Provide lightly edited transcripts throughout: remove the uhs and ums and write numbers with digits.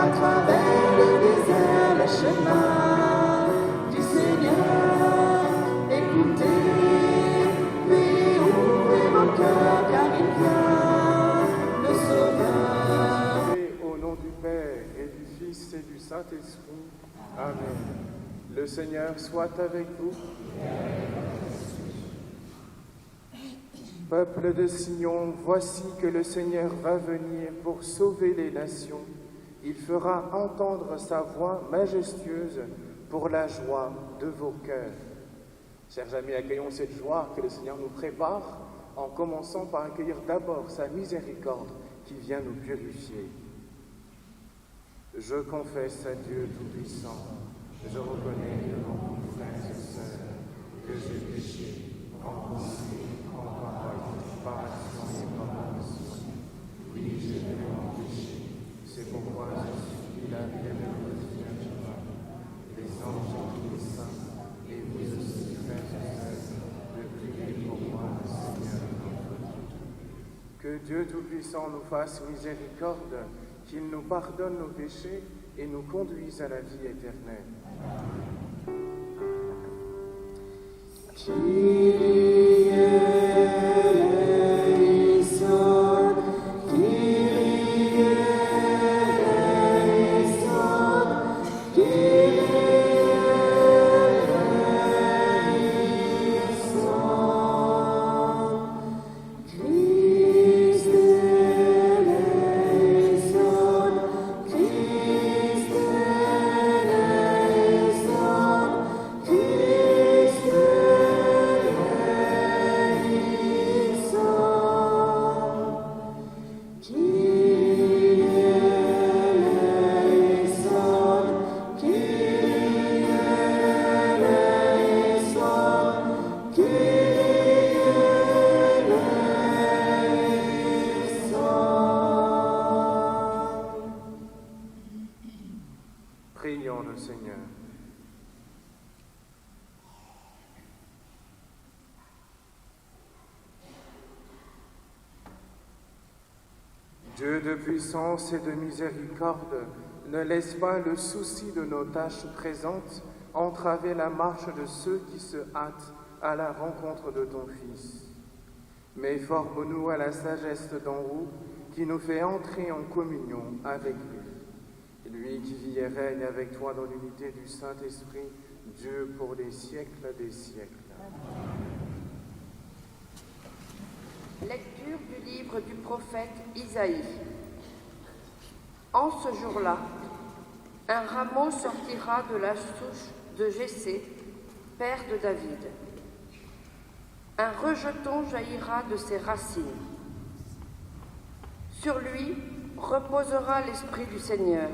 à travers le désert, le chemin du Seigneur. Écoutez, priez, ouvrez vos cœurs, car il vient, le Sauveur. Et au nom du Père et du Fils et du Saint-Esprit. Amen. Le Seigneur soit avec vous. Peuple de Sion, voici que le Seigneur va venir pour sauver les nations. Il fera entendre sa voix majestueuse pour la joie de vos cœurs. Chers amis, accueillons cette joie que le Seigneur nous prépare en commençant par accueillir d'abord sa miséricorde qui vient nous purifier. Je confesse à Dieu Tout-Puissant, je reconnais devant vous, frères et sœurs, que j'ai péché en pensée, en parole, par action et par omission. Oui, j'ai vraiment péché. C'est pourquoi je supplie la bienheureuse Vierge Marie, les anges et tous les saints, et vous aussi, frères et sœurs, de prier pour moi, le Seigneur notre Dieu. Que Dieu Tout-Puissant nous fasse miséricorde, qu'il nous pardonne nos péchés et nous conduise à la vie éternelle. Kyrie eleison, Kyrie eleison, Kyrie eleison. Christ eleison, Christ eleison, Christ Prions le Seigneur. Dieu de puissance et de miséricorde, ne laisse pas le souci de nos tâches présentes entraver la marche de ceux qui se hâtent à la rencontre de ton Fils. Mais forme-nous à la sagesse d'en haut qui nous fait entrer en communion avec lui. Lui qui vit et règne avec toi dans l'unité du Saint-Esprit, Dieu pour les siècles des siècles. Lecture du livre du prophète Isaïe. En ce jour-là, un rameau sortira de la souche de Jessé, père de David. Un rejeton jaillira de ses racines. Sur lui reposera l'esprit du Seigneur,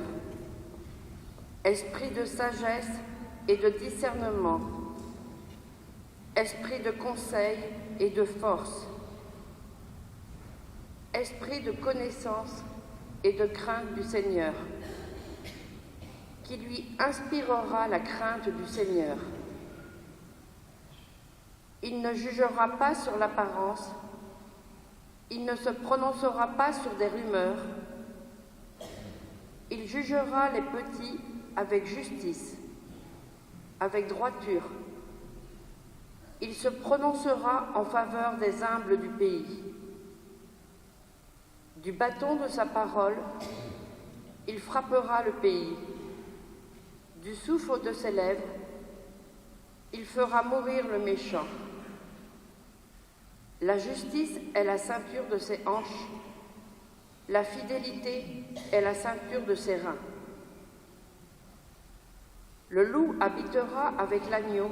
esprit de sagesse et de discernement, esprit de conseil et de force, esprit de connaissance et de crainte du Seigneur, qui lui inspirera la crainte du Seigneur. Il ne jugera pas sur l'apparence, il ne se prononcera pas sur des rumeurs, il jugera les petits avec justice, avec droiture. Il se prononcera en faveur des humbles du pays. Du bâton de sa parole, il frappera le pays. Du souffle de ses lèvres, il fera mourir le méchant. La justice est la ceinture de ses hanches, la fidélité est la ceinture de ses reins. Le loup habitera avec l'agneau,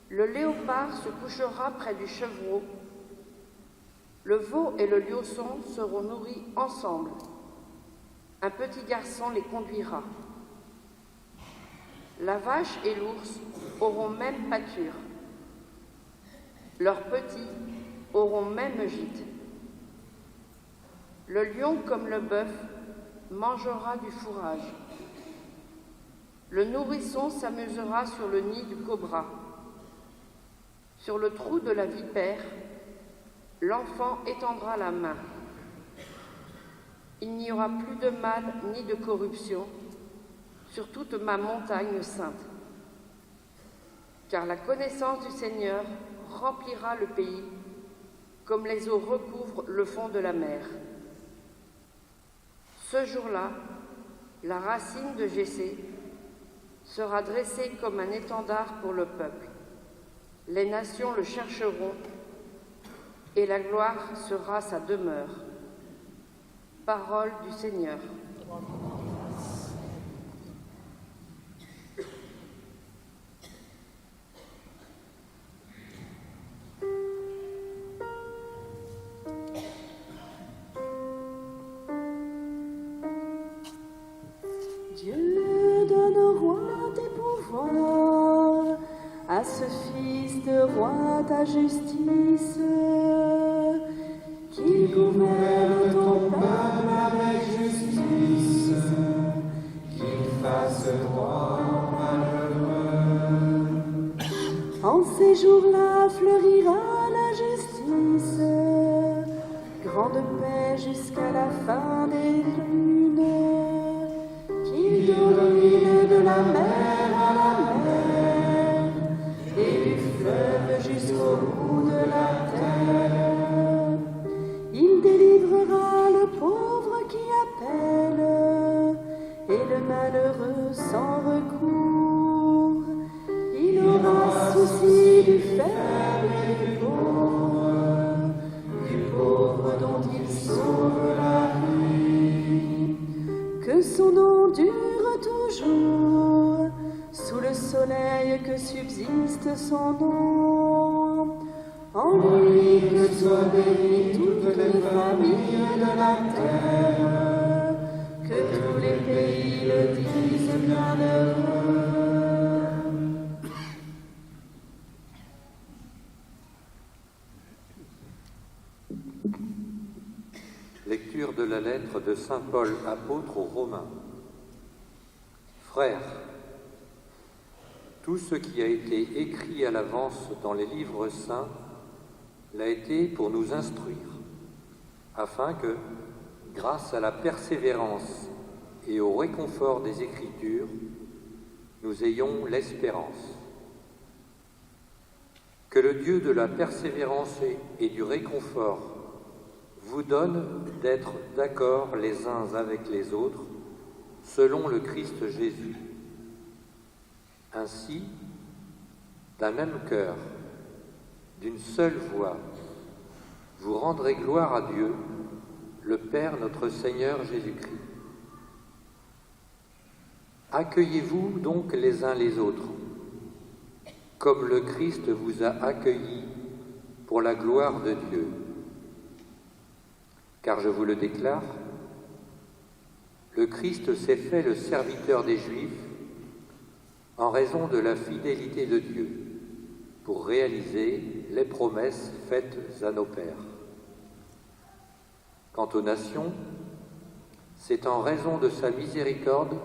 le léopard se couchera près du chevreau, le veau et le lieuson seront nourris ensemble. Un petit garçon les conduira. La vache et l'ours auront même pâture. Leurs petits auront même gîte. Le lion comme le bœuf mangera du fourrage. Le nourrisson s'amusera sur le nid du cobra. Sur le trou de la vipère, l'enfant étendra la main. Il n'y aura plus de mal ni de corruption sur toute ma montagne sainte. Car la connaissance du Seigneur remplira le pays comme les eaux recouvrent le fond de la mer. Ce jour-là, la racine de Jessé sera dressée comme un étendard pour le peuple. Les nations le chercheront et la gloire sera sa demeure. Parole du Seigneur. Dieu donne au roi tes pouvoirs, à ce fils de roi ta justice, qu'il gouverne ton peuple avec justice, qu'il fasse droit aux malheureux. en ces jours-là fleurira la justice, grande paix jusqu'à la fin des lunes, qu'il domine de la mer à la mer, et du fleuve jusqu'au bout de la terre. Il délivrera le pauvre qui appelle, et le malheureux sans recours. Il aura souci du faible et du pauvre dont il sauve la vie. Que son nom dure toujours, sous le soleil que subsiste son nom. En lui que soient bénies toutes les familles de la terre, que tous les pays le disent bienheureux. Lecture de la lettre de saint Paul, apôtre aux Romains. Frères, tout ce qui a été écrit à l'avance dans les livres saints l'a été pour nous instruire, afin que, grâce à la persévérance et au réconfort des Écritures, nous ayons l'espérance. Que le Dieu de la persévérance et du réconfort vous donne d'être d'accord les uns avec les autres, selon le Christ Jésus. Ainsi, d'un même cœur, d'une seule voix, vous rendrez gloire à Dieu, le Père notre Seigneur Jésus-Christ. Accueillez-vous donc les uns les autres, comme le Christ vous a accueillis pour la gloire de Dieu. Car je vous le déclare, le Christ s'est fait le serviteur des Juifs en raison de la fidélité de Dieu, pour réaliser les promesses faites à nos pères. Quant aux nations, c'est en raison de sa miséricorde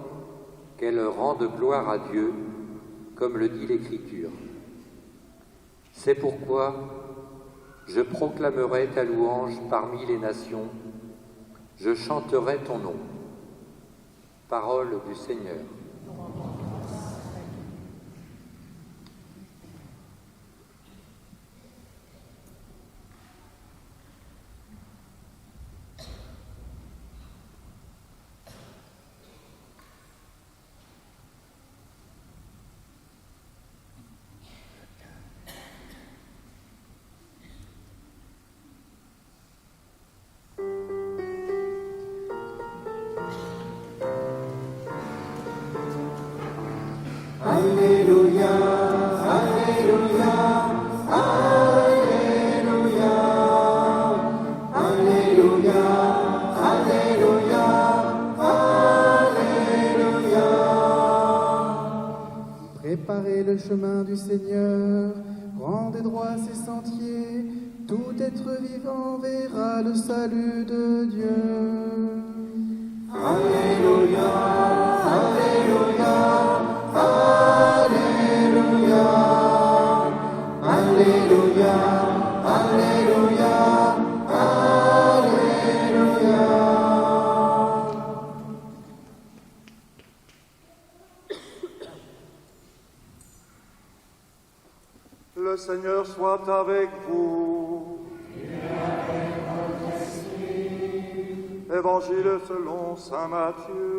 qu'elles rendent gloire à Dieu, comme le dit l'Écriture. C'est pourquoi je proclamerai ta louange parmi les nations, je chanterai ton nom. Parole du Seigneur. Alléluia, Alléluia, Alléluia, Alléluia, Alléluia, Alléluia. Préparez le chemin du Seigneur, rendez droit ses sentiers, tout être vivant verra le salut de Dieu. Alléluia, Alléluia. Alléluia, Alléluia, Alléluia, Alléluia. Le Seigneur soit avec vous. Évangile selon saint Matthieu.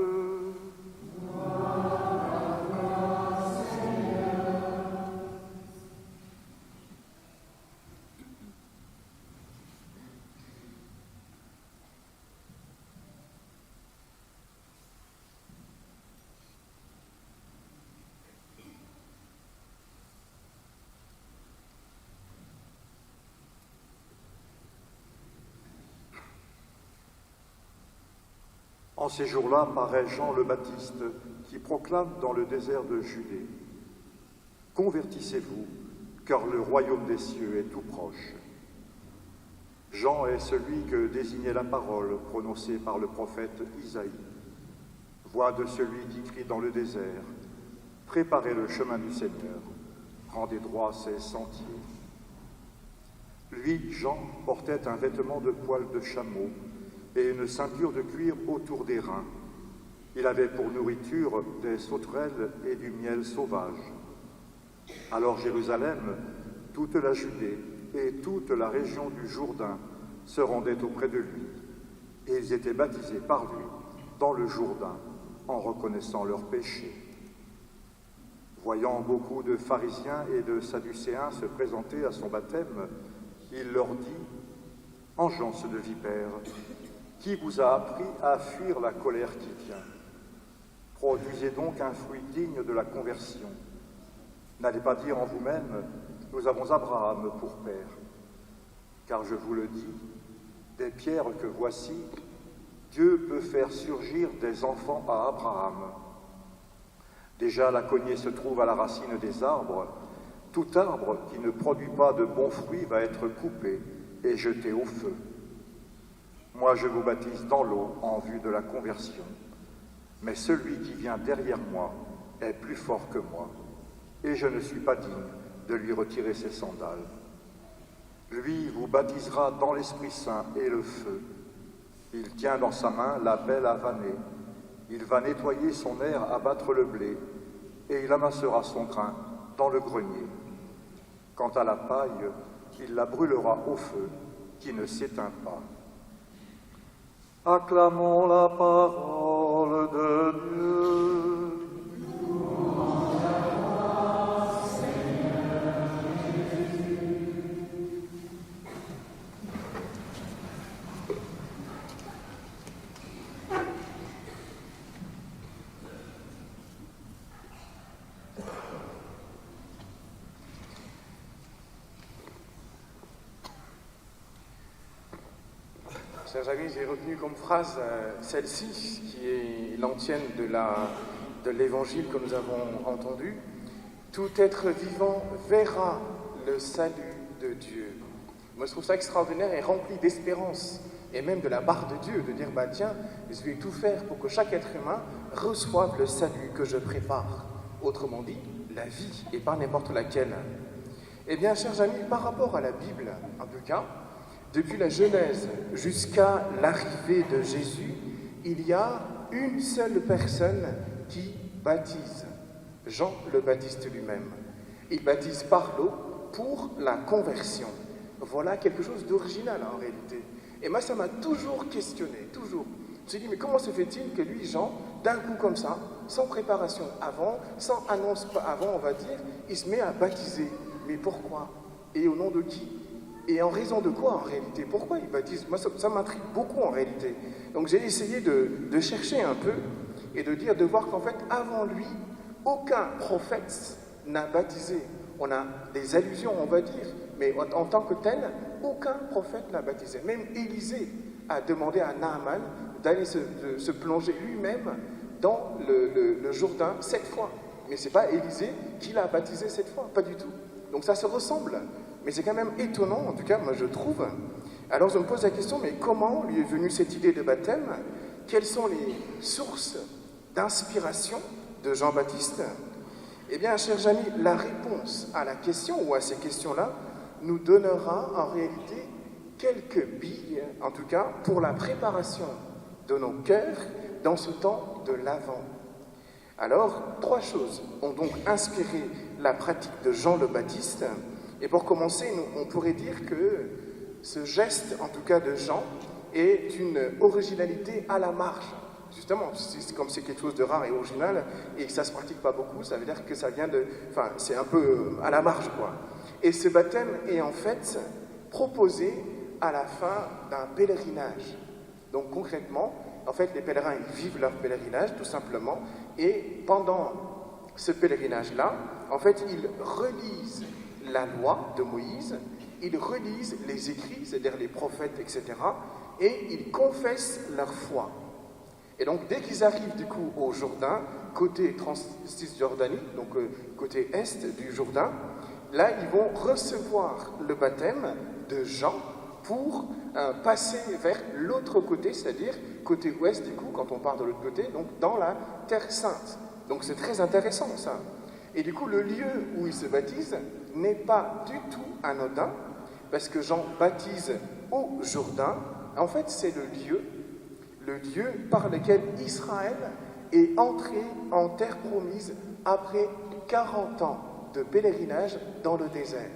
En ces jours-là paraît Jean le Baptiste qui proclame dans le désert de Judée « Convertissez-vous, car le royaume des cieux est tout proche. » Jean est celui que désignait la parole prononcée par le prophète Isaïe. Voix de celui qui crie dans le désert « Préparez le chemin du Seigneur, rendez droit ses sentiers. » Lui, Jean, portait un vêtement de poil de chameau et une ceinture de cuir autour des reins. Il avait pour nourriture des sauterelles et du miel sauvage. Alors Jérusalem, toute la Judée et toute la région du Jourdain se rendaient auprès de lui, et ils étaient baptisés par lui dans le Jourdain en reconnaissant leurs péchés. Voyant beaucoup de pharisiens et de sadducéens se présenter à son baptême, il leur dit « Engeance de vipères, qui vous a appris à fuir la colère qui vient? Produisez donc un fruit digne de la conversion. N'allez pas dire en vous-même, nous avons Abraham pour père. Car je vous le dis, des pierres que voici, Dieu peut faire surgir des enfants à Abraham. Déjà la cognée se trouve à la racine des arbres. Tout arbre qui ne produit pas de bons fruits va être coupé et jeté au feu. Moi, je vous baptise dans l'eau en vue de la conversion, mais celui qui vient derrière moi est plus fort que moi, et je ne suis pas digne de lui retirer ses sandales. Lui vous baptisera dans l'Esprit Saint et le feu. Il tient dans sa main la pelle à vanner. Il va nettoyer son aire à battre le blé, et il amassera son grain dans le grenier. Quant à la paille, il la brûlera au feu, qui ne s'éteint pas. Acclamons la parole de Dieu. Chers amis, j'ai retenu comme phrase celle-ci, qui est l'antienne de l'évangile que nous avons entendu. Tout être vivant verra le salut de Dieu. Moi, je trouve ça extraordinaire et rempli d'espérance, et même de la part de Dieu, de dire, tiens, je vais tout faire pour que chaque être humain reçoive le salut que je prépare. Autrement dit, la vie, et pas n'importe laquelle. Eh bien, chers amis, par rapport à la Bible, en tout cas, depuis la Genèse jusqu'à l'arrivée de Jésus, il y a une seule personne qui baptise, Jean le Baptiste lui-même. Il baptise par l'eau pour la conversion. Voilà quelque chose d'original en réalité. Et moi, ça m'a toujours questionné, toujours. Je me suis dit, mais comment se fait-il que lui, Jean, d'un coup comme ça, sans préparation avant, sans annonce avant, on va dire, il se met à baptiser. Mais pourquoi? Et au nom de qui? Et en raison de quoi, en réalité? Pourquoi il baptise? Moi, ça m'intrigue beaucoup, en réalité. Donc, j'ai essayé de chercher un peu et de voir qu'en fait, avant lui, aucun prophète n'a baptisé. On a des allusions, on va dire, mais en tant que tel, aucun prophète n'a baptisé. Même Élisée a demandé à Naaman d'aller se plonger lui-même dans le Jourdain 7 fois. Mais ce n'est pas Élisée qui l'a baptisé 7 fois, pas du tout. Donc ça se ressemble. Mais c'est quand même étonnant, en tout cas, moi je trouve. Alors je me pose la question, mais comment lui est venue cette idée de baptême? Quelles sont les sources d'inspiration de Jean-Baptiste? Eh bien, chers amis, la réponse à la question, ou à ces questions-là, nous donnera en réalité quelques billes, en tout cas, pour la préparation de nos cœurs dans ce temps de l'Avent. Alors, 3 choses ont donc inspiré la pratique de Jean le Baptiste. Et pour commencer, on pourrait dire que ce geste, en tout cas de Jean, est une originalité à la marge. Justement, comme c'est quelque chose de rare et original et que ça ne se pratique pas beaucoup, ça veut dire que ça vient de... Enfin, c'est un peu à la marge, quoi. Et ce baptême est en fait proposé à la fin d'un pèlerinage. Donc concrètement, en fait, les pèlerins, ils vivent leur pèlerinage, tout simplement, et pendant ce pèlerinage-là, en fait, ils relisent la loi de Moïse, ils relisent les écrits, c'est-à-dire les prophètes, etc., et ils confessent leur foi. Et donc, dès qu'ils arrivent du coup au Jourdain, côté Cisjordanie, donc côté est du Jourdain, là, ils vont recevoir le baptême de Jean pour passer vers l'autre côté, c'est-à-dire côté ouest du coup, quand on part de l'autre côté, donc dans la Terre Sainte. Donc c'est très intéressant ça. Et du coup, le lieu où ils se baptisent n'est pas du tout anodin, parce que Jean baptise au Jourdain. En fait, c'est le lieu par lequel Israël est entré en terre promise après 40 ans de pèlerinage dans le désert.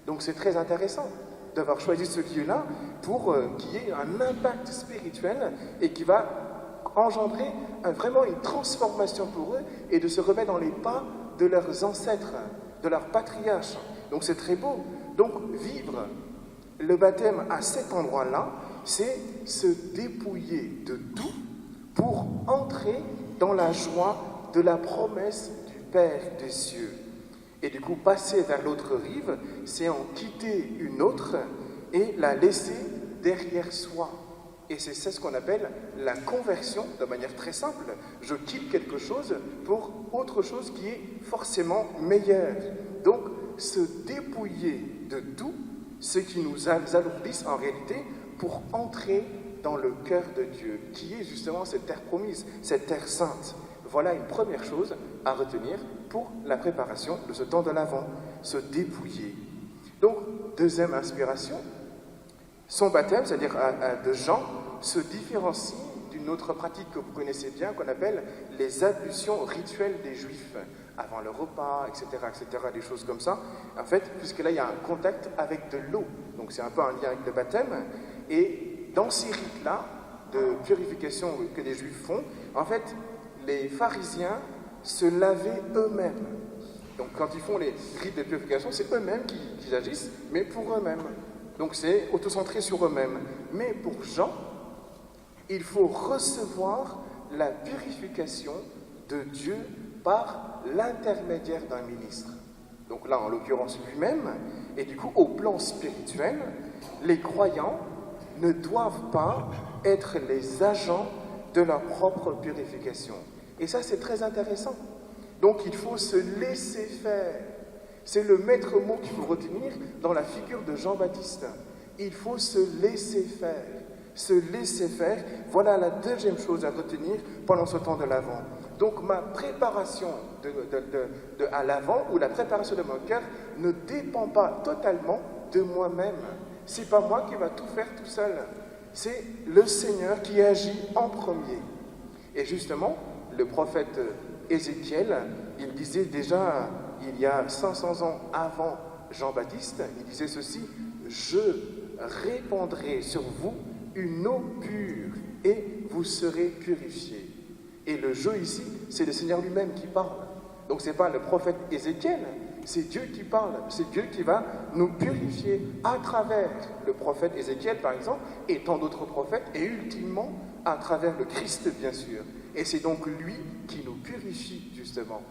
Donc c'est très intéressant d'avoir choisi ce lieu-là pour qu'il y ait un impact spirituel et qui va engendrer vraiment une transformation pour eux et de se remettre dans les pas de leurs ancêtres, de leurs patriarches. Donc c'est très beau. Donc vivre le baptême à cet endroit-là, c'est se dépouiller de tout pour entrer dans la joie de la promesse du Père des cieux. Et du coup, passer vers l'autre rive, c'est en quitter une autre et la laisser derrière soi. Et c'est ce qu'on appelle la conversion, de manière très simple. Je quitte quelque chose pour autre chose qui est forcément meilleure. Donc, se dépouiller de tout ce qui nous alourdisse en réalité pour entrer dans le cœur de Dieu, qui est justement cette terre promise, cette terre sainte. Voilà une première chose à retenir pour la préparation de ce temps de l'Avent, se dépouiller. Donc, deuxième inspiration, son baptême, c'est-à-dire de Jean, se différencie d'une autre pratique que vous connaissez bien, qu'on appelle les ablutions rituelles des Juifs, avant le repas, etc., des choses comme ça. En fait, puisque là, il y a un contact avec de l'eau, donc c'est un peu un lien avec le baptême, et dans ces rites-là de purification que les Juifs font, en fait, les pharisiens se lavaient eux-mêmes. Donc quand ils font les rites de purification, c'est eux-mêmes qui agissent, mais pour eux-mêmes. Donc c'est autocentré sur eux-mêmes. Mais pour Jean, il faut recevoir la purification de Dieu par l'intermédiaire d'un ministre. Donc là, en l'occurrence, lui-même. Et du coup, au plan spirituel, les croyants ne doivent pas être les agents de leur propre purification. Et ça, c'est très intéressant. Donc, il faut se laisser faire. C'est le maître mot qu'il faut retenir dans la figure de Jean-Baptiste. Il faut se laisser faire. Se laisser faire, voilà la deuxième chose à retenir pendant ce temps de l'Avent. Donc, ma préparation à l'Avent, ou la préparation de mon cœur, ne dépend pas totalement de moi-même. C'est pas moi qui va tout faire tout seul. C'est le Seigneur qui agit en premier. Et justement, le prophète Ézéchiel, il disait déjà, il y a 500 ans avant Jean-Baptiste, il disait ceci: « Je répandrai sur vous une eau pure et vous serez purifiés. » Et le « je » ici, c'est le Seigneur lui-même qui parle. Donc ce n'est pas le prophète Ézéchiel, c'est Dieu qui parle, c'est Dieu qui va nous purifier à travers le prophète Ézéchiel, par exemple, et tant d'autres prophètes, et ultimement à travers le Christ, bien sûr. Et c'est donc lui qui nous purifie, justement.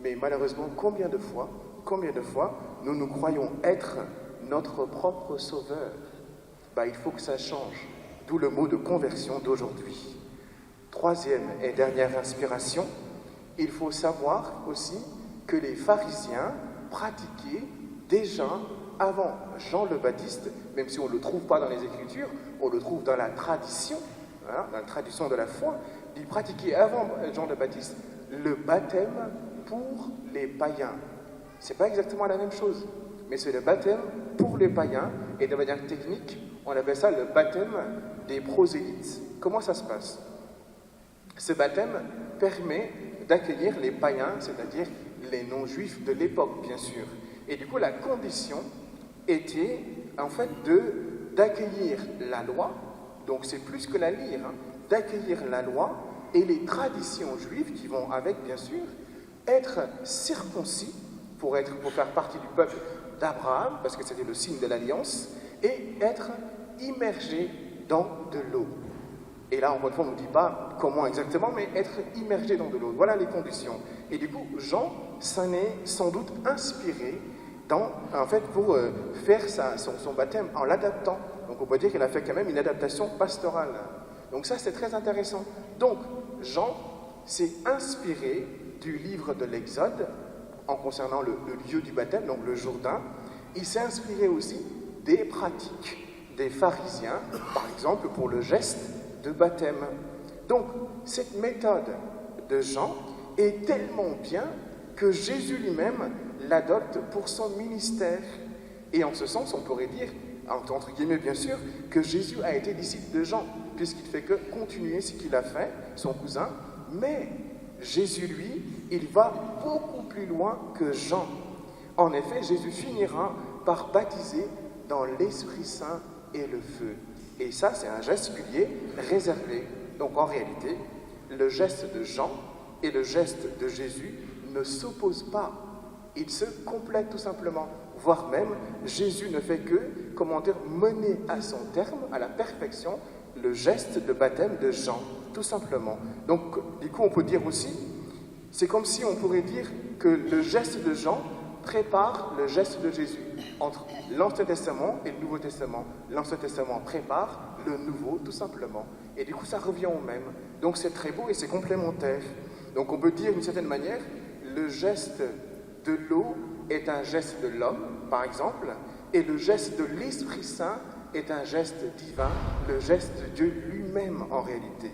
Mais malheureusement, combien de fois nous nous croyons être notre propre sauveur? Il faut que ça change. D'où le mot de conversion d'aujourd'hui. Troisième et dernière inspiration, il faut savoir aussi que les pharisiens pratiquaient déjà avant Jean le Baptiste, même si on ne le trouve pas dans les Écritures, on le trouve dans la tradition, dans la tradition de la foi, ils pratiquaient avant Jean le Baptiste le baptême pour les païens. Ce n'est pas exactement la même chose, mais c'est le baptême pour les païens, et de manière technique, on appelle ça le baptême des prosélytes. Comment ça se passe? Ce baptême permet d'accueillir les païens, c'est-à-dire les non-juifs de l'époque, bien sûr. Et du coup, la condition était en fait d'accueillir la loi, donc c'est plus que la lire, hein, d'accueillir la loi et les traditions juives qui vont avec, bien sûr, être circoncis pour faire partie du peuple d'Abraham, parce que c'était le signe de l'alliance, et être immergé dans de l'eau. Et là, encore une fois, on ne nous dit pas comment exactement, mais être immergé dans de l'eau. Voilà les conditions. Et du coup, Jean s'en est sans doute inspiré pour faire son baptême en l'adaptant. Donc on peut dire qu'il a fait quand même une adaptation pastorale. Donc ça, c'est très intéressant. Donc, Jean s'est inspiré du livre de l'Exode, en concernant le lieu du baptême, donc le Jourdain. Il s'est inspiré aussi des pratiques des pharisiens, par exemple pour le geste de baptême. Donc, cette méthode de Jean est tellement bien que Jésus lui-même l'adopte pour son ministère. Et en ce sens, on pourrait dire, entre guillemets bien sûr, que Jésus a été disciple de Jean, puisqu'il ne fait que continuer ce qu'il a fait, son cousin, mais Jésus, lui, il va beaucoup plus loin que Jean. En effet, Jésus finira par baptiser dans l'Esprit Saint et le feu. Et ça, c'est un geste qui lui est réservé. Donc en réalité, le geste de Jean et le geste de Jésus ne s'opposent pas. Ils se complètent tout simplement. Voire même, Jésus ne fait que, mener à son terme, à la perfection, le geste de baptême de Jean, tout simplement. Donc, du coup, on peut dire aussi, c'est comme si on pourrait dire que le geste de Jean prépare le geste de Jésus. Entre l'Ancien Testament et le Nouveau Testament. L'Ancien Testament prépare le Nouveau, tout simplement. Et du coup, ça revient au même. Donc, c'est très beau et c'est complémentaire. Donc, on peut dire d'une certaine manière, le geste de l'eau est un geste de l'homme, par exemple, et le geste de l'Esprit Saint est un geste divin, le geste de Dieu lui-même en réalité.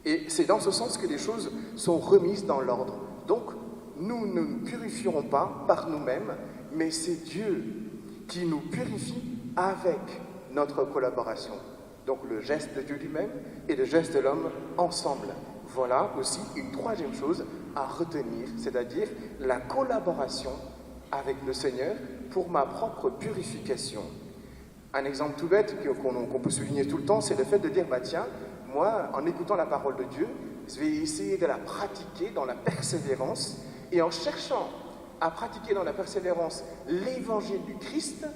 Et c'est dans ce sens que les choses sont remises dans l'ordre. Donc, nous ne nous purifierons pas par nous-mêmes, mais c'est Dieu qui nous purifie avec notre collaboration. Donc, le geste de Dieu lui-même et le geste de l'homme ensemble. Voilà aussi une troisième chose à retenir, c'est-à-dire la collaboration avec le Seigneur pour ma propre purification. Un exemple tout bête qu'on peut souligner tout le temps, c'est le fait de dire, tiens, moi, en écoutant la parole de Dieu, je vais essayer de la pratiquer dans la persévérance, et en cherchant à pratiquer dans la persévérance l'évangile du Christ,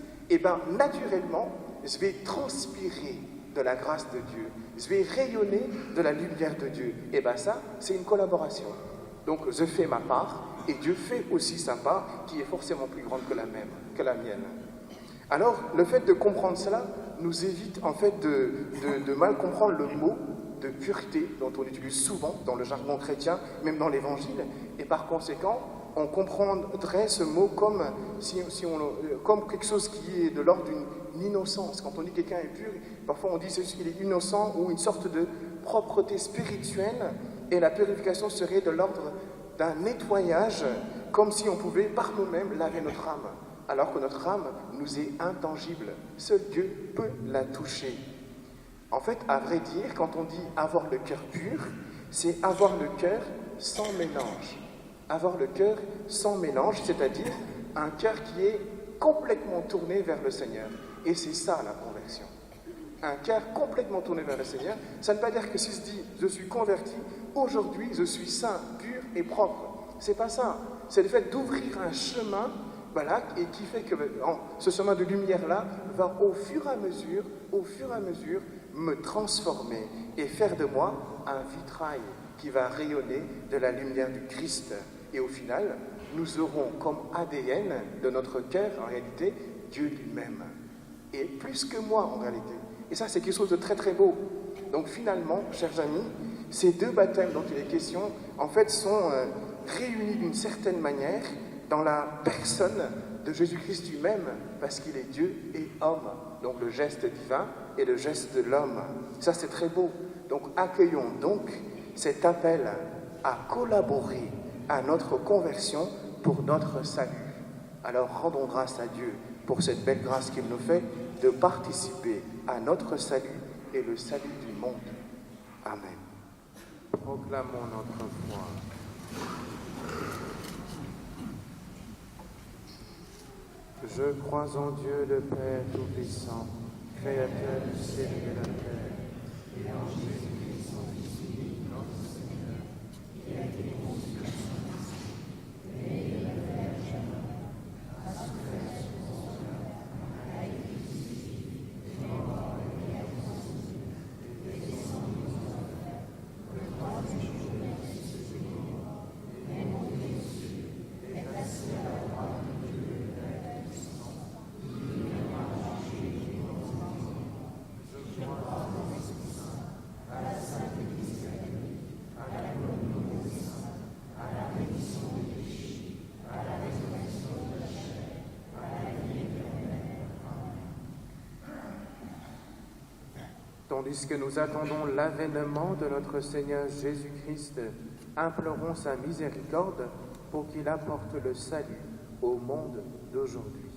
naturellement, je vais transpirer de la grâce de Dieu, je vais rayonner de la lumière de Dieu. Et ça, c'est une collaboration. Donc, je fais ma part, et Dieu fait aussi sa part, qui est forcément plus grande que la mienne. Alors, le fait de comprendre cela nous évite en fait de mal comprendre le mot de pureté dont on utilise souvent dans le jargon chrétien, même dans l'Évangile, et par conséquent, on comprendrait ce mot comme, comme quelque chose qui est de l'ordre d'une innocence. Quand on dit quelqu'un est pur, parfois on dit qu'il est innocent ou une sorte de propreté spirituelle, et la purification serait de l'ordre d'un nettoyage, comme si on pouvait par nous-mêmes laver notre âme, alors que notre âme nous est intangible. Seul Dieu peut la toucher. En fait, à vrai dire, quand on dit avoir le cœur pur, c'est avoir le cœur sans mélange. Avoir le cœur sans mélange, c'est-à-dire un cœur qui est complètement tourné vers le Seigneur. Et c'est ça la conversion. Un cœur complètement tourné vers le Seigneur, ça ne veut pas dire que si je dis je suis converti, aujourd'hui je suis saint, pur et propre. C'est pas ça. C'est le fait d'ouvrir un chemin, et qui fait que ce chemin de lumière-là va au fur et à mesure, me transformer et faire de moi un vitrail qui va rayonner de la lumière du Christ. Et au final, nous aurons comme ADN de notre cœur, en réalité, Dieu lui-même. Et plus que moi, en réalité. Et ça, c'est quelque chose de très très beau. Donc finalement, chers amis, ces deux baptêmes dont il est question, en fait, sont réunis d'une certaine manière dans la personne de Jésus-Christ lui-même, parce qu'il est Dieu et homme. Donc le geste divin et le geste de l'homme. Ça, c'est très beau. Donc accueillons donc cet appel à collaborer à notre conversion pour notre salut. Alors rendons grâce à Dieu pour cette belle grâce qu'il nous fait de participer à notre salut et le salut du monde. Amen. Proclamons notre foi. Je crois en Dieu le Père Tout-Puissant, Créateur du ciel et de la terre, et en Jésus-Christ, son Fils unique, notre Seigneur, qui a été conçu de Saint-Esprit, né de la Vierge Marie, a souffert sous Ponce Pilate, a été crucifié, est mort et est ressuscité, et descendu aux enfers. Le troisième jour, il est ressuscité des morts, et est monté aux cieux, est assis à la droite de Dieu le Père Tout-Puissant. Il viendra juger les vivants et les morts. Je crois en l'Esprit Saint, à la Sainte Église catholique, à la communion des saints, à la rémission des péchés, à la résurrection de la chair, à la vie éternelle. Amen. Tandis que nous attendons l'avènement de notre Seigneur Jésus-Christ, implorons sa miséricorde pour qu'il apporte le salut au monde d'aujourd'hui.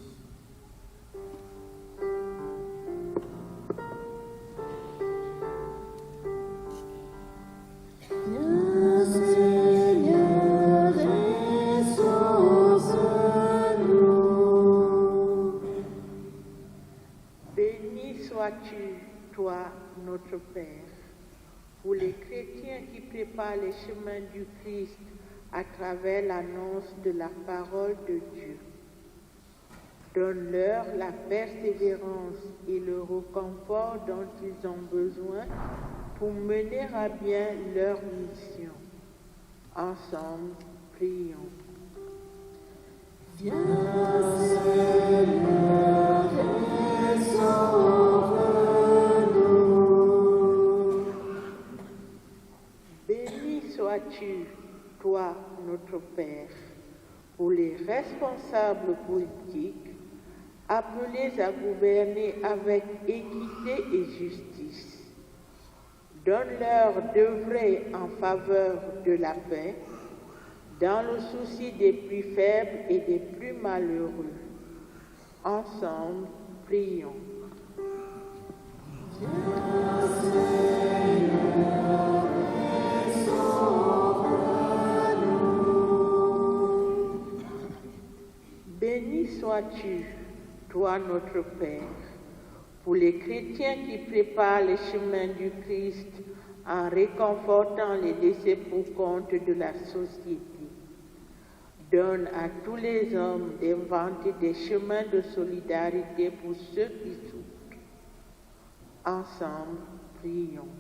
Viens Seigneur et sauve-nous. Béni sois-tu, toi, notre Père, pour les chrétiens qui préparent les chemins du Christ à travers l'annonce de la parole de Dieu. Donne-leur la persévérance et le réconfort dont ils ont besoin pour mener à bien leur mission. Ensemble, prions. Viens Seigneur et sauve-nous. Béni sois-tu, toi, notre Père, pour les responsables politiques appelés à gouverner avec équité et justice. Donne-leur d'œuvrer en faveur de la paix, dans le souci des plus faibles et des plus malheureux. Ensemble, prions. Viens Seigneur et sauve-nous. Béni sois-tu, toi notre Père, pour les chrétiens qui préparent les chemins du Christ en réconfortant les laissés pour compte de la société. Donne à tous les hommes d'inventer des chemins de solidarité pour ceux qui souffrent. Ensemble, prions.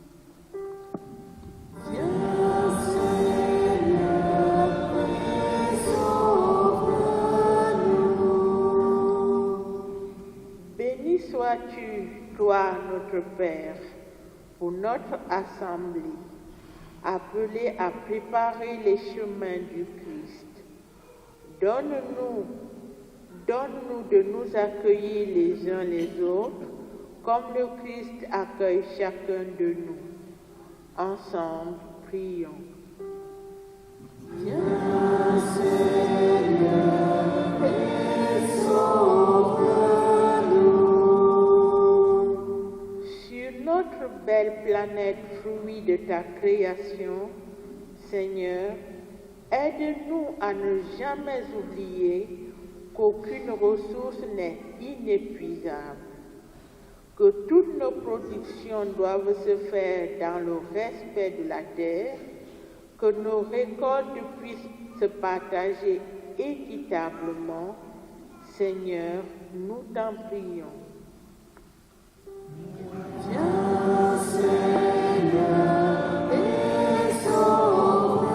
Viens Seigneur et sauve-nous. Béni sois-tu, toi notre Père, pour notre assemblée, appelée à préparer les chemins du Christ. Donne-nous de nous accueillir les uns les autres, comme le Christ accueille chacun de nous. Ensemble, prions. Viens Seigneur et sauve-nous. Sur notre belle planète fruit de ta création, Seigneur, aide-nous à ne jamais oublier qu'aucune ressource n'est inépuisable, que toutes nos productions doivent se faire dans le respect de la terre, que nos récoltes puissent se partager équitablement. Seigneur, nous t'en prions. Viens Seigneur et sauve-nous.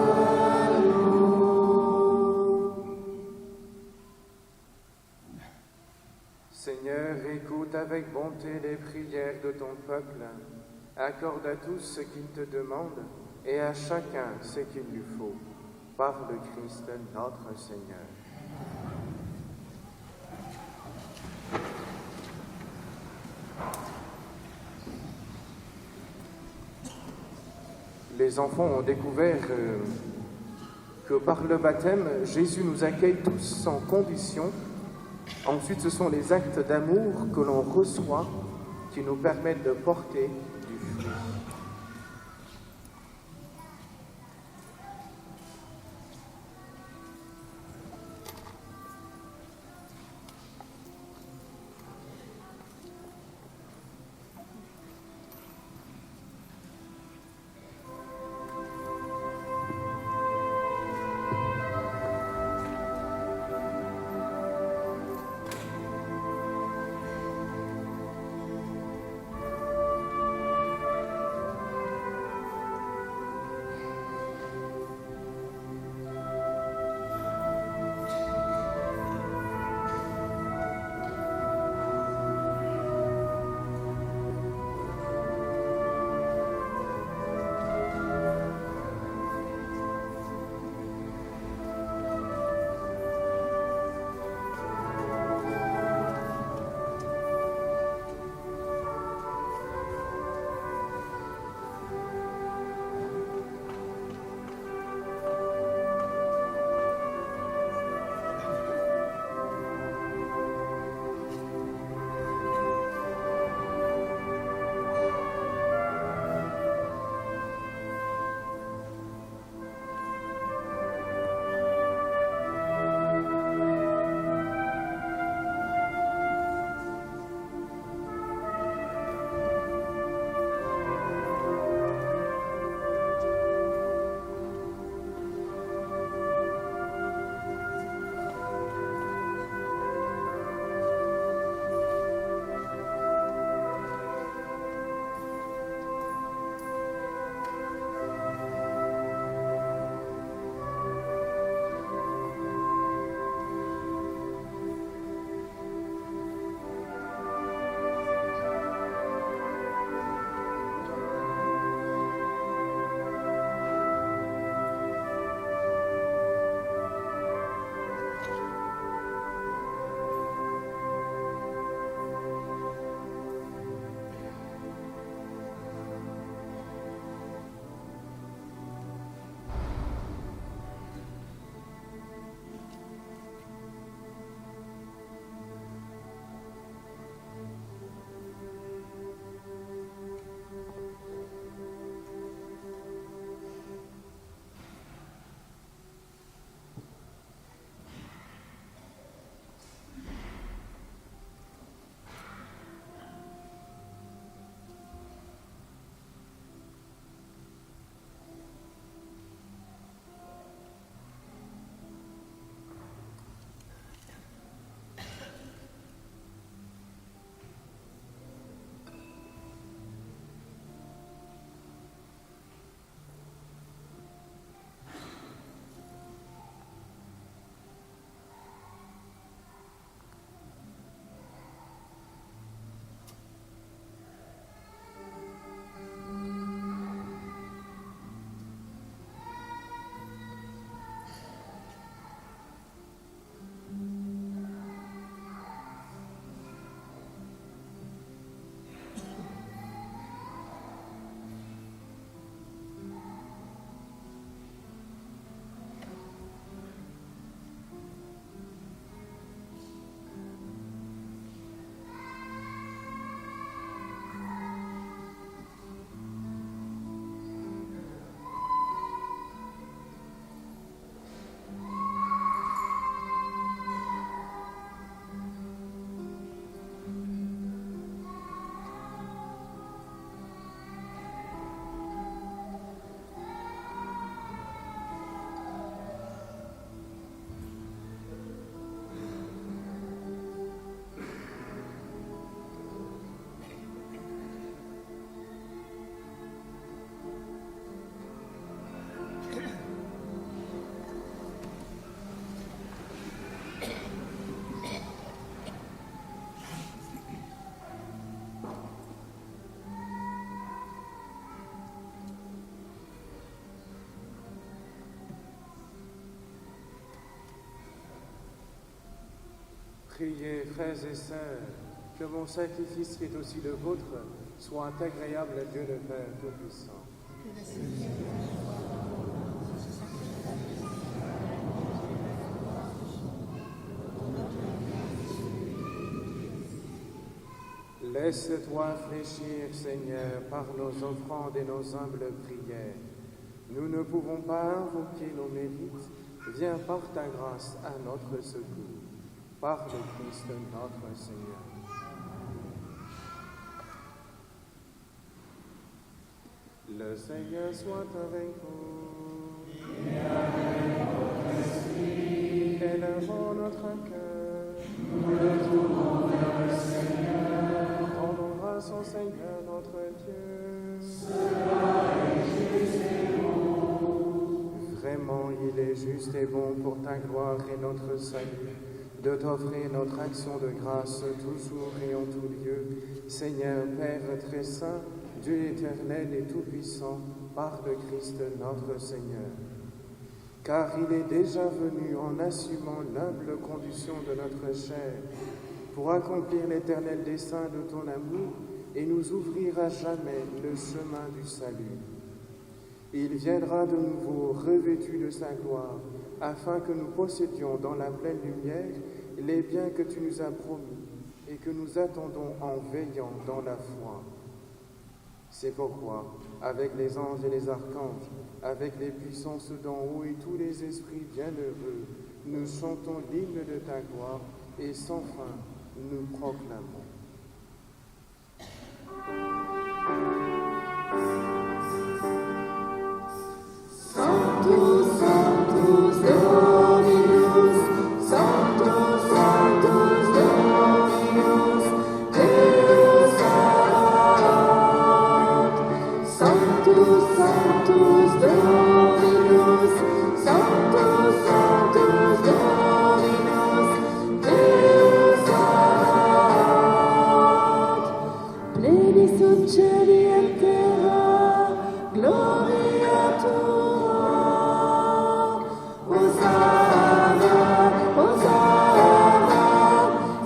Seigneur, écoute avec bonté les prières de ton peuple. Accorde à tous ce qu'ils te demandent et à chacun ce qu'il lui faut. Par le Christ notre Seigneur. Les enfants ont découvert que par le baptême, Jésus nous accueille tous sans condition. Ensuite, ce sont les actes d'amour que l'on reçoit qui nous permettent de porter du fruit. Priez, frères et sœurs, que mon sacrifice qui est aussi le vôtre soit agréable à Dieu le Père Tout-Puissant. Laisse-toi fléchir, Seigneur, par nos offrandes et nos humbles prières. Nous ne pouvons pas invoquer nos mérites. Viens par ta grâce à notre secours. Par le Christ notre Seigneur. Le Seigneur soit avec vous. Et avec votre esprit. Élevons notre cœur. Nous le tournons vers le Seigneur. Rendons grâce au Seigneur notre Dieu. Cela est juste et bon. Vraiment, il est juste et bon pour ta gloire et notre salut de t'offrir notre action de grâce toujours et en tout lieu, Seigneur Père très saint, Dieu éternel et tout-puissant, par le Christ notre Seigneur. Car il est déjà venu en assumant l'humble condition de notre chair, pour accomplir l'éternel dessein de ton amour et nous ouvrir à jamais le chemin du salut. Il viendra de nouveau revêtu de sa gloire, afin que nous possédions dans la pleine lumière les biens que tu nous as promis et que nous attendons en veillant dans la foi. C'est pourquoi, avec les anges et les archanges, avec les puissances d'en haut et tous les esprits bienheureux, nous chantons l'hymne de ta gloire et sans fin nous proclamons. Sanctus, Sanctus Dominus, Sanctus, Sanctus Dominus, Deus Sabaoth. Sanctus, Sanctus Dominus, Sanctus, Sanctus Dominus, Deus Sabaoth. Plenitude Celi et terra, Gloria Tua. Hosanna, Hosanna,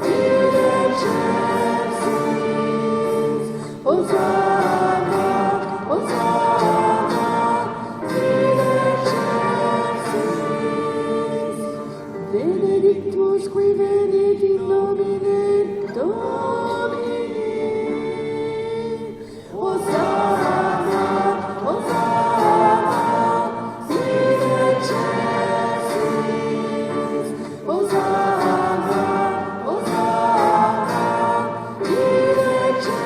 in excelsis. Hosanna, Hosanna, in excelsis. Benedictus qui venit in nomine Domini. Hosanna, Hosanna, in excelsis. Hosanna, Hosanna, in excelsis.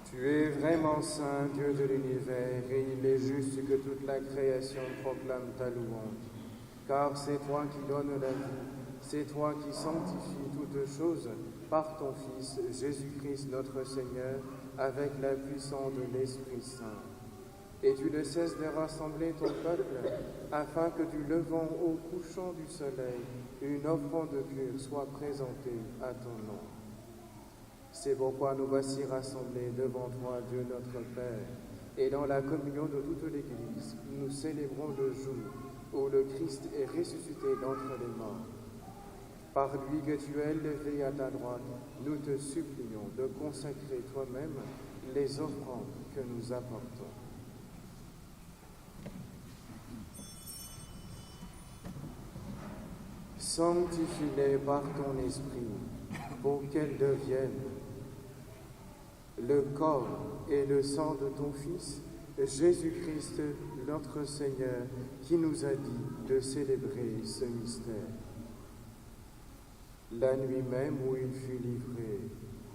Tu es vraiment saint, Dieu de l'univers, et il est juste que toute la création proclame ta louange. Car c'est toi qui donnes la vie, c'est toi qui sanctifies toutes choses par ton Fils, Jésus-Christ notre Seigneur, avec la puissance de l'Esprit Saint. Et tu ne cesses de rassembler ton peuple, afin que du levant au couchant du soleil, une offrande pure soit présentée à ton nom. C'est pourquoi nous voici rassemblés devant toi, Dieu notre Père, et dans la communion de toute l'Église, nous célébrons le jour où le Christ est ressuscité d'entre les morts. Par lui que tu es élevé à ta droite, nous te supplions de consacrer toi-même les offrandes que nous apportons. Sanctifie-les par ton esprit, pour qu'elles deviennent le corps et le sang de ton Fils, Jésus-Christ, notre Seigneur, qui nous a dit de célébrer ce mystère. La nuit même où il fut livré,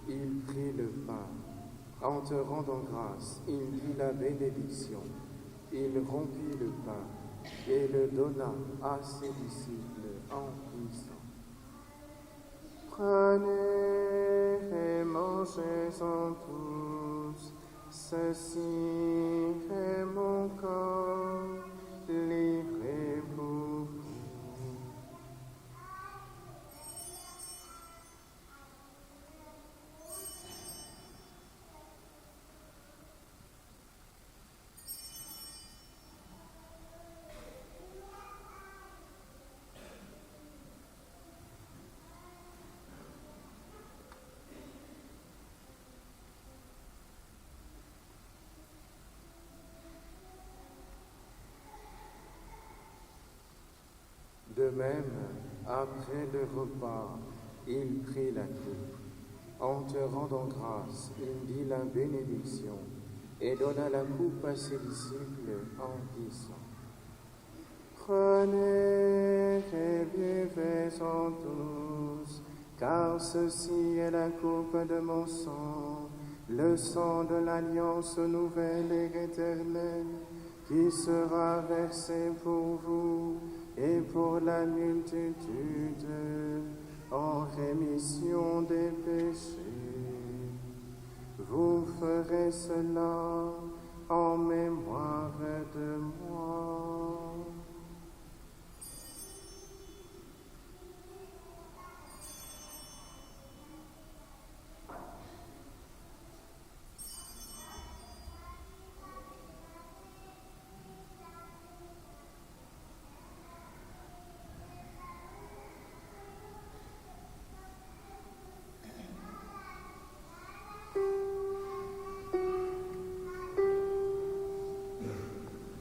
il prit le pain. En te rendant grâce, il dit la bénédiction. Il rompit le pain et le donna à ses disciples en disant: Prenez et mangez-en tous, ceci est mon corps livré pour vous. De même, après le repas, il prit la coupe. En te rendant grâce, il dit la bénédiction et donna la coupe à ses disciples en disant: Prenez et buvez-en tous, car ceci est la coupe de mon sang, le sang de l'alliance nouvelle et éternelle, qui sera versé pour vous et pour la multitude en rémission des péchés. Vous ferez cela en mémoire de moi.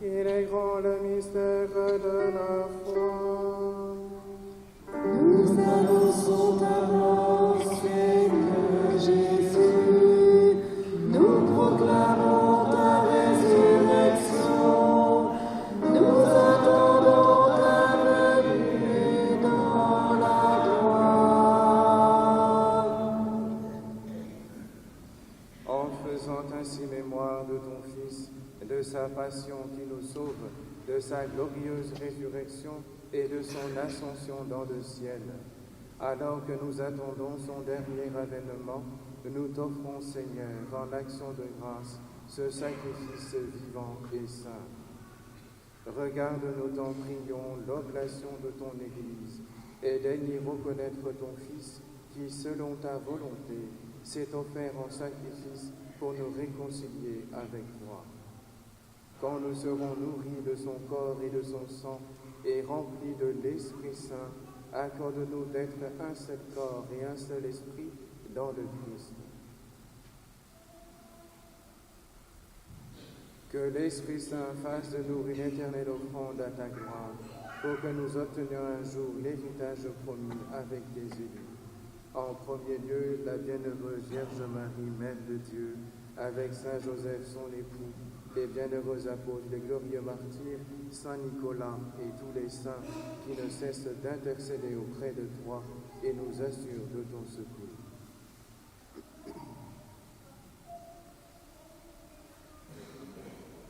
Il est grand le mystère de la foi. Nous annonçons ta mort, Seigneur Jésus. Nous proclamons ta résurrection. Nous attendons ta venue dans la gloire. En faisant ainsi mémoire de ton Fils, de sa passion qui nous sauve, de sa glorieuse résurrection et de son ascension dans le ciel. Alors que nous attendons son dernier avènement, nous t'offrons, Seigneur, en action de grâce, ce sacrifice vivant et saint. Regarde, nous t'en prions, l'oblation de ton Église, et daigne y reconnaître ton Fils, qui, selon ta volonté, s'est offert en sacrifice pour nous réconcilier avec toi. Quand nous serons nourris de son corps et de son sang et remplis de l'Esprit Saint, accorde-nous d'être un seul corps et un seul esprit dans le Christ. Que l'Esprit Saint fasse de nous une éternelle offrande à ta gloire, pour que nous obtenions un jour l'héritage promis avec les élus. En premier lieu, la bienheureuse Vierge Marie, Mère de Dieu, avec Saint Joseph, son époux, les bienheureux apôtres, les glorieux martyrs, Saint Nicolas et tous les saints qui ne cessent d'intercéder auprès de toi et nous assurent de ton secours.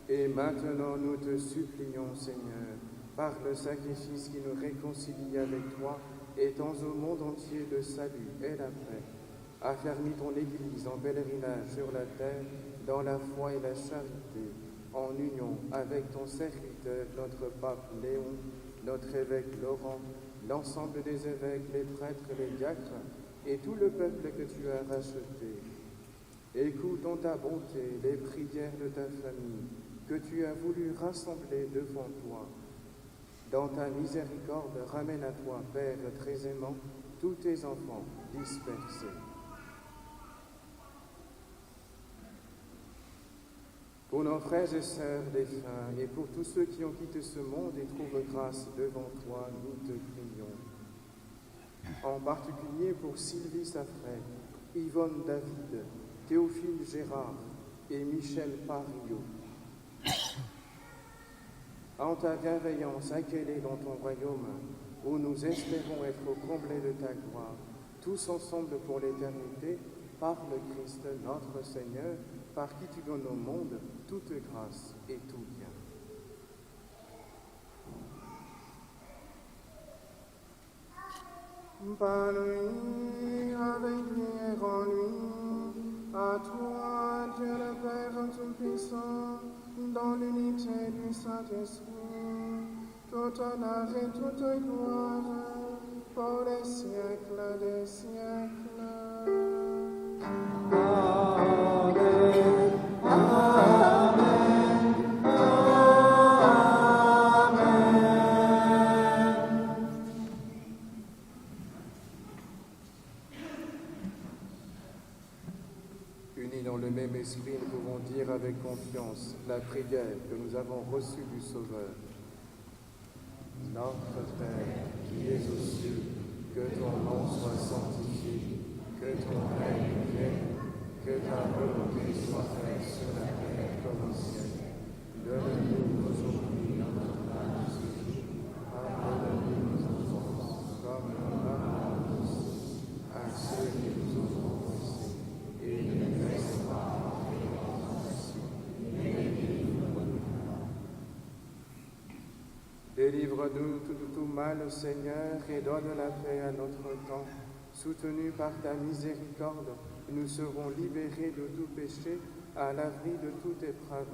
Et maintenant nous te supplions, Seigneur, par le sacrifice qui nous réconcilie avec toi, étends au monde entier le salut et la paix. Affermis ton Église en pèlerinage sur la terre, dans la foi et la charité, en union avec ton serviteur, notre pape Léon, notre évêque Laurent, l'ensemble des évêques, les prêtres, les diacres et tout le peuple que tu as racheté. Écoute en ta bonté les prières de ta famille que tu as voulu rassembler devant toi. Dans ta miséricorde, ramène à toi, Père très aimant, tous tes enfants dispersés. Pour nos frères et sœurs défunts et pour tous ceux qui ont quitté ce monde et trouvent grâce devant toi, nous te prions. En particulier pour Sylvie Safret, Yvonne David, Théophile Gérard et Michel Parillo. En ta bienveillance, accueille-les dans ton royaume, où nous espérons être comblés de ta gloire, tous ensemble pour l'éternité, par le Christ notre Seigneur, par qui tu donnes au monde toute grâce et tout bien. Par lui, avec lui et en lui, à toi, Dieu le Père Tout-Puissant, dans l'unité du Saint-Esprit, tout honneur et toute gloire, pour les siècles des siècles. Amen. Amen. Amen. Unis dans le même esprit, nous pouvons dire avec confiance la prière que nous avons reçue du Sauveur. Notre Père, qui es aux cieux, que ton nom soit sanctifié, que ton règne vienne, que ta volonté soit faite sur la terre comme au ciel. Donne-nous aujourd'hui notre pain de ce jour. Pardonne-nous nos offenses, comme nous pardonnons aussi à ceux qui nous ont offensés. Et ne nous laisse pas entrer en tentation, mais délivre-nous du mal. Délivre-nous de tout mal, Seigneur, et donne la paix à notre temps. Soutenus par ta miséricorde, nous serons libérés de tout péché, à l'abri de toute épreuve.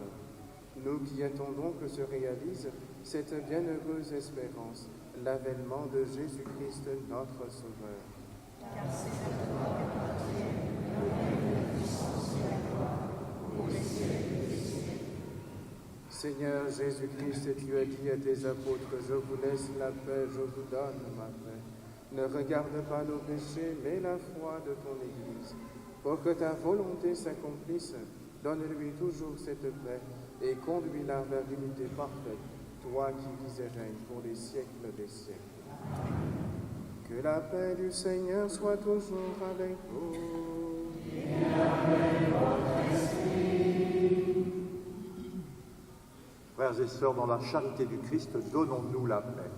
Nous qui attendons que se réalise cette bienheureuse espérance, l'avènement de Jésus-Christ, notre Sauveur. Car c'est à toi qu'appartiennent le règne, la puissance et la gloire, pour les siècles des siècles. Seigneur Jésus-Christ, tu as dit à tes apôtres, je vous laisse la paix, je vous donne ma paix. Ne regarde pas nos péchés, mais la foi de ton Église. Pour que ta volonté s'accomplisse, donne-lui toujours cette paix et conduis-la vers l'unité parfaite, toi qui vis et règnes pour les siècles des siècles. Que la paix du Seigneur soit toujours avec vous. Et avec votre esprit. Frères et sœurs, dans la charité du Christ, donnons-nous la paix.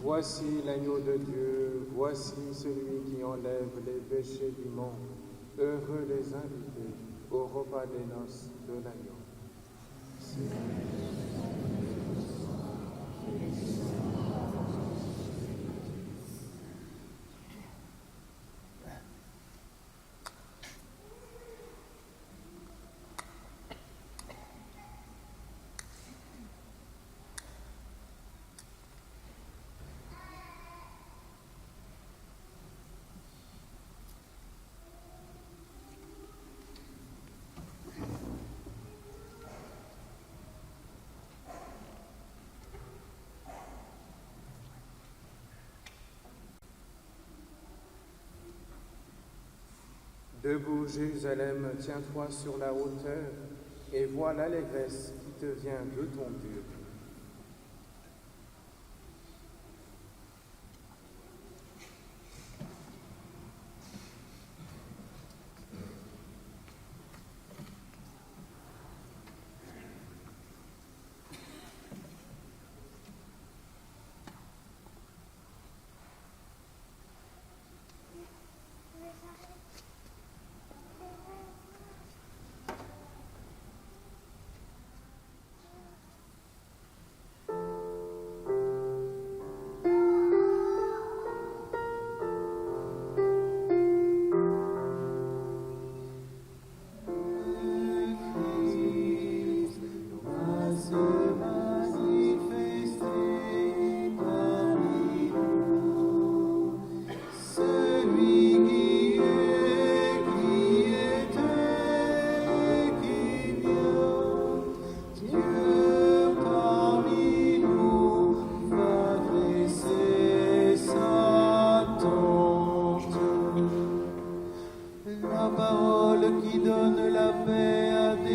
Voici l'agneau de Dieu, voici celui qui enlève les péchés du monde. Heureux les invités au repas des noces de l'agneau. Debout, Jérusalem, tiens-toi sur la hauteur et vois l'allégresse qui te vient de ton Dieu.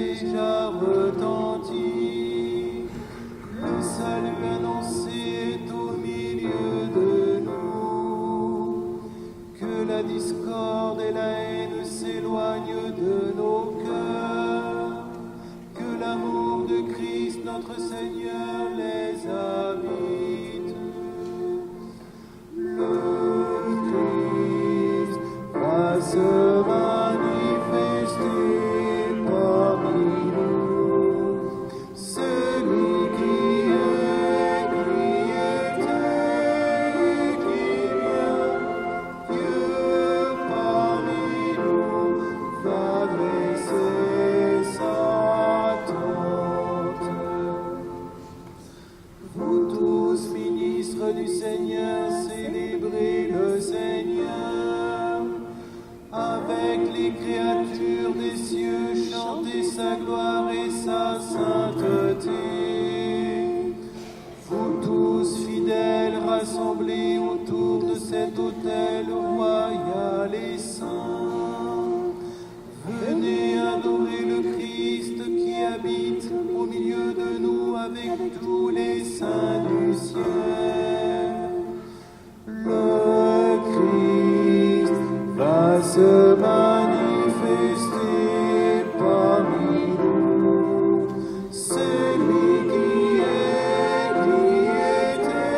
déjà retenti. Le salut annoncé est au milieu de nous. Que la discorde et la haine s'éloignent de nos cœurs. Que l'amour de Christ notre Seigneur les habite. Le Christ va se manifester parmi nous. Celui qui est, qui était et qui vient, Dieu parmi nous va dresser sa tente. Vous tous, ministres du Seigneur, célébrez le Seigneur. Avec les créatures des cieux, chantez sa gloire et sa sainteté. Vous tous, fidèles, rassemblés autour de cet autel royal et saint, venez adorer le Christ qui habite au milieu de nous avec tous les saints du ciel. Le Christ va se manifester parmi nous. Celui qui est, qui était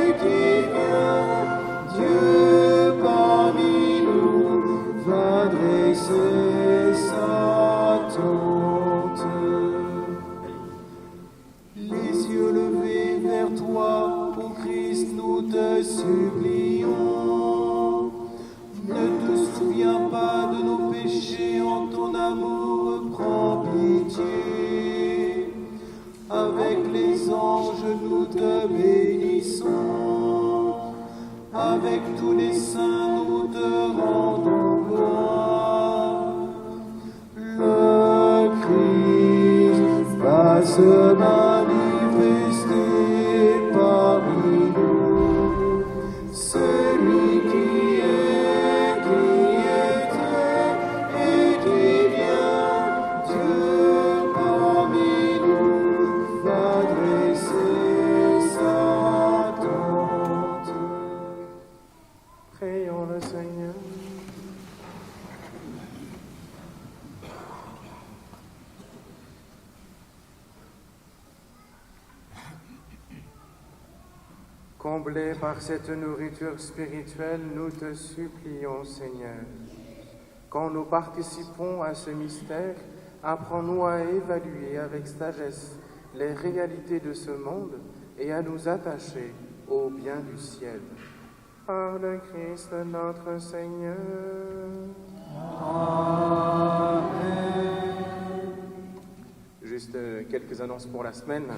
et qui vient, Dieu parmi nous va dresser sa tente. Les yeux levés vers toi, ô Christ, nous te supplions. Ne te souviens pas de nos péchés, en ton amour, prends pitié. Avec les anges, nous te bénissons. Avec tous les saints, nous te rendons gloire. Le Christ va se manifester parmi nous. Celui qui est, qui était et qui vient, Dieu parmi nous va dresser sa tente. Prions le Seigneur. Comblés par cette nourriture spirituelle, nous te supplions, Seigneur. Quand nous participons à ce mystère, apprends-nous à évaluer avec sagesse les réalités de ce monde et à nous attacher au bien du ciel. Par le Christ notre Seigneur. Juste quelques annonces pour la semaine.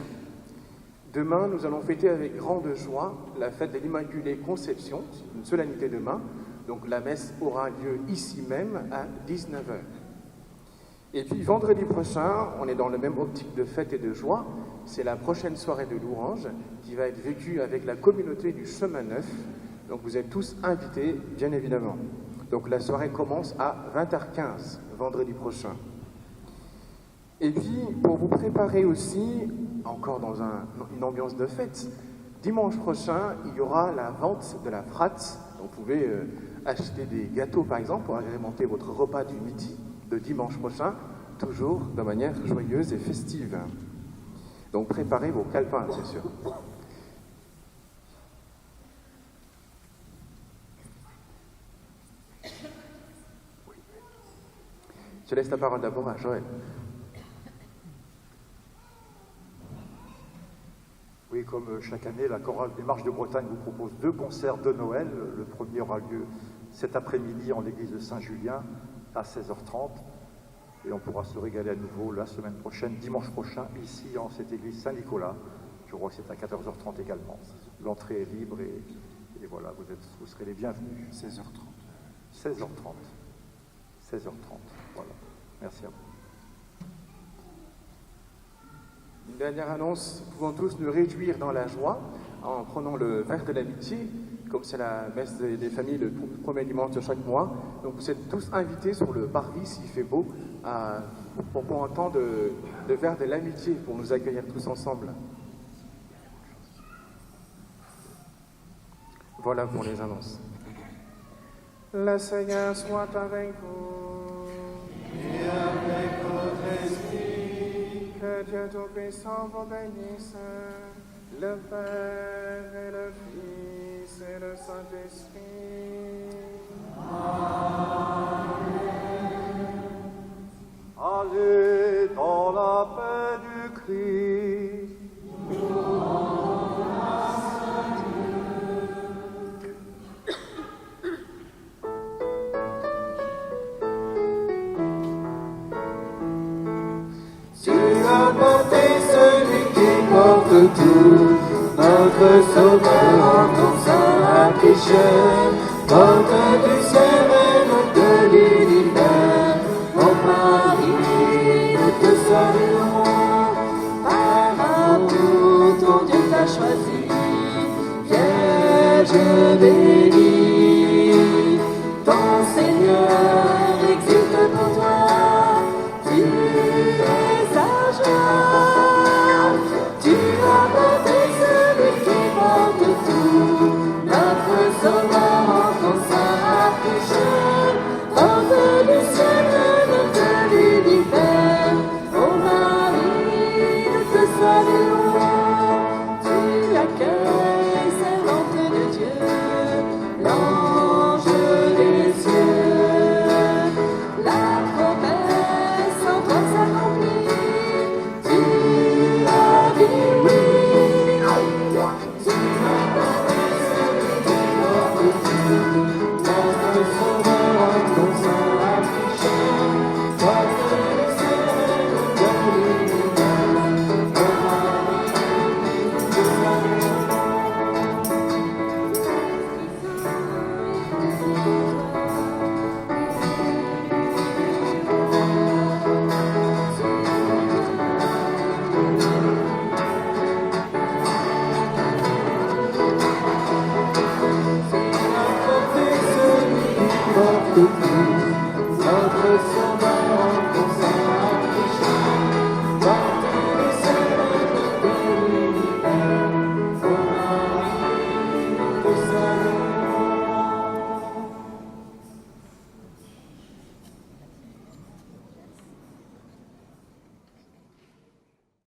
Demain, nous allons fêter avec grande joie la fête de l'Immaculée Conception, une solennité demain. Donc la messe aura lieu ici même à 19h. Et puis vendredi prochain, on est dans le même optique de fête et de joie. C'est la prochaine soirée de louange qui va être vécue avec la communauté du Chemin Neuf. Donc vous êtes tous invités, bien évidemment. Donc la soirée commence à 20h15, vendredi prochain. Et puis, pour vous préparer aussi, encore dans une ambiance de fête, dimanche prochain, il y aura la vente de la frate. Donc, vous pouvez acheter des gâteaux, par exemple, pour agrémenter votre repas du midi de dimanche prochain, toujours de manière joyeuse et festive. Donc, préparez vos calepins, bien sûr. Je laisse la parole d'abord à Joël. Oui, comme chaque année, la chorale des Marches de Bretagne vous propose 2 concerts de Noël. Le premier aura lieu cet après-midi en l'église de Saint-Julien à 16h30. Et on pourra se régaler à nouveau la semaine prochaine, dimanche prochain, ici en cette église Saint-Nicolas. Je crois que c'est à 14h30 également. L'entrée est libre et voilà, vous serez les bienvenus. 16h30. 16h30. 16h30. Voilà. Merci à vous. Une dernière annonce, pouvons tous nous réjouir dans la joie en prenant le verre de l'amitié comme c'est la messe des familles le premier dimanche de chaque mois. Donc vous êtes tous invités sur le parvis, s'il fait beau, pour un temps de vers de l'amitié, pour nous accueillir tous ensemble. Voilà pour les annonces. Le Seigneur soit avec vous. Et avec votre esprit. Que Dieu Tout-Puissant vous bénisse, le Père et le Fils et le Saint-Esprit. Allez dans la paix du Christ. Tu as porté celui qui porte tout, notre Sauveur en ton sein affligé, porte du ciel et de l'univers. Ô Marie, nous te saluons, Par amour, ton Dieu t'a choisi, Vierge bénie. Ton Seigneur existe pour toi, tu es sa joie. Tu as porté celui qui porte tout, notre Sauveur en ton sein affligé, porte du ciel et de l'univers. Ô Marie, nous te saluons, tu accueilles, servante de Dieu, l'ange des cieux. La promesse en toi s'accomplit, tu as dit oui. Tu as porté celui qui porte tout, notre Sauveur en ton sein affligé, porte du ciel et de l'univers. Ô Marie, nous te porte celui qui porte tout.